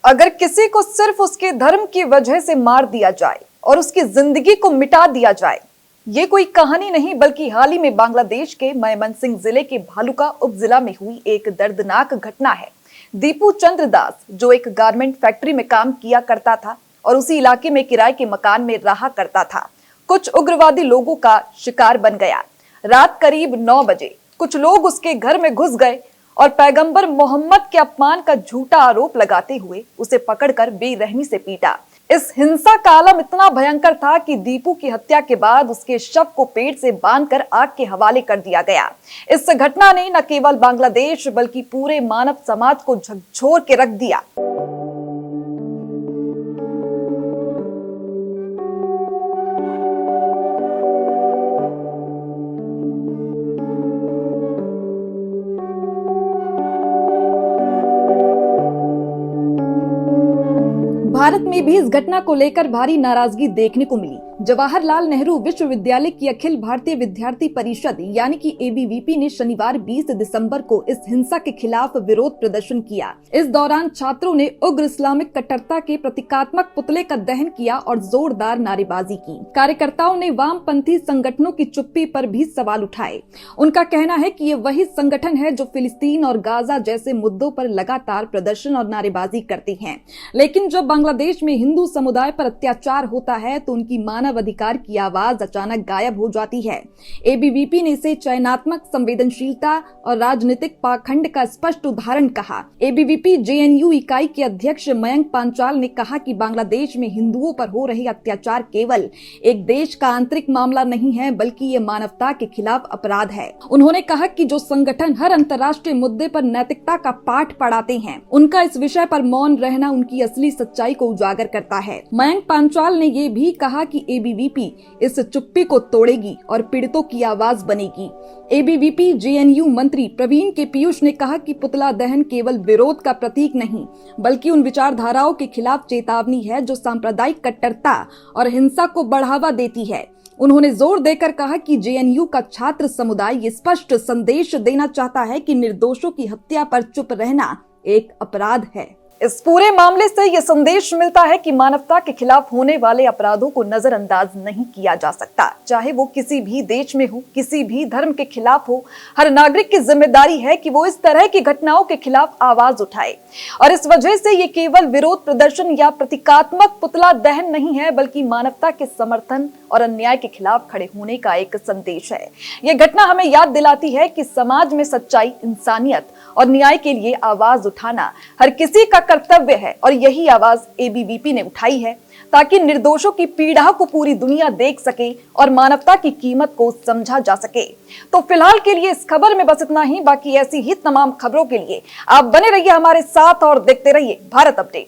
अगर किसी को सिर्फ उसके धर्म की वजह से मार दिया जाए और उसकी जिंदगी को मिटा दिया जाए, ये कोई कहानी नहीं बल्कि हाल ही में बांग्लादेश के मयमनसिंह जिले के भालुका उपजिला में हुई एक दर्दनाक घटना है। दीपू चंद्र दास, जो एक गारमेंट फैक्ट्री में काम किया करता था और उसी इलाके में किराए के मकान में रहा करता था, कुछ उग्रवादी लोगों का शिकार बन गया। रात करीब 9 बजे कुछ लोग उसके घर में घुस गए और पैगंबर मोहम्मद के अपमान का झूठा आरोप लगाते हुए उसे पकड़कर बेरहमी से पीटा। इस हिंसा का आलम इतना भयंकर था कि दीपू की हत्या के बाद उसके शव को पेड़ से बांधकर आग के हवाले कर दिया गया। इस घटना ने न केवल बांग्लादेश बल्कि पूरे मानव समाज को झकझोर के रख दिया। भारत में भी इस घटना को लेकर भारी नाराजगी देखने को मिली। जवाहरलाल नेहरू विश्वविद्यालय की अखिल भारतीय विद्यार्थी परिषद यानी कि एबीवीपी ने शनिवार 20 दिसंबर को इस हिंसा के खिलाफ विरोध प्रदर्शन किया। इस दौरान छात्रों ने उग्र इस्लामिक कट्टरता के प्रतीकात्मक पुतले का दहन किया और जोरदार नारेबाजी की। कार्यकर्ताओं ने वामपंथी संगठनों की चुप्पी पर भी सवाल उठाए। उनका कहना है कि ये वही संगठन है जो फिलिस्तीन और गाजा जैसे मुद्दों पर लगातार प्रदर्शन और नारेबाजी करती हैं, लेकिन जब बांग्लादेश में हिंदू समुदाय पर अत्याचार होता है तो उनकी मानव अधिकार की आवाज अचानक गायब हो जाती है। एबीवीपी ने इसे चयनात्मक संवेदनशीलता और राजनीतिक पाखंड का स्पष्ट उदाहरण कहा। एबीवीपी जेएनयू इकाई के अध्यक्ष मयंक पांचाल ने कहा कि बांग्लादेश में हिंदुओं पर हो रहे अत्याचार केवल एक देश का आंतरिक मामला नहीं है बल्कि ये मानवता के खिलाफ अपराध है। उन्होंने कहा कि जो संगठन हर अंतर्राष्ट्रीय मुद्दे पर नैतिकता का पाठ पढ़ाते हैं, उनका इस विषय पर मौन रहना उनकी असली सच्चाई को उजागर करता है। मयंक पांचाल ने ये भी कहा कि एबीवीपी इस चुप्पी को तोड़ेगी और पीड़ितों की आवाज बनेगी। एबीवीपी जेएनयू मंत्री प्रवीण के पीयूष ने कहा कि पुतला दहन केवल विरोध का प्रतीक नहीं बल्कि उन विचारधाराओं के खिलाफ चेतावनी है जो सांप्रदायिक कट्टरता और हिंसा को बढ़ावा देती है। उन्होंने जोर देकर कहा कि जेएनयू का छात्र समुदाय ये स्पष्ट संदेश देना चाहता है कि निर्दोषों की हत्या पर चुप रहना एक अपराध है। इस पूरे मामले से यह संदेश मिलता है कि मानवता के खिलाफ होने वाले अपराधों को नजरअंदाज नहीं किया जा सकता, चाहे वो किसी भी देश में हो, किसी भी धर्म के खिलाफ हो। हर नागरिक की जिम्मेदारी है कि वो इस तरह की घटनाओं के खिलाफ आवाज उठाए। और इस वजह से ये केवल विरोध प्रदर्शन या प्रतीकात्मक पुतला दहन नहीं है बल्कि मानवता के समर्थन और अन्याय के खिलाफ खड़े होने का एक संदेश है। यह घटना हमें याद दिलाती है कि समाज में सच्चाई, इंसानियत और न्याय के लिए आवाज उठाना हर किसी का कर्तव्य है और यही आवाज एबीवीपी ने उठाई है ताकि निर्दोषों की पीड़ा को पूरी दुनिया देख सके और मानवता की कीमत को समझा जा सके। तो फिलहाल के लिए इस खबर में बस इतना ही। बाकी ऐसी ही तमाम खबरों के लिए आप बने रहिए हमारे साथ और देखते रहिए भारत अपडेट।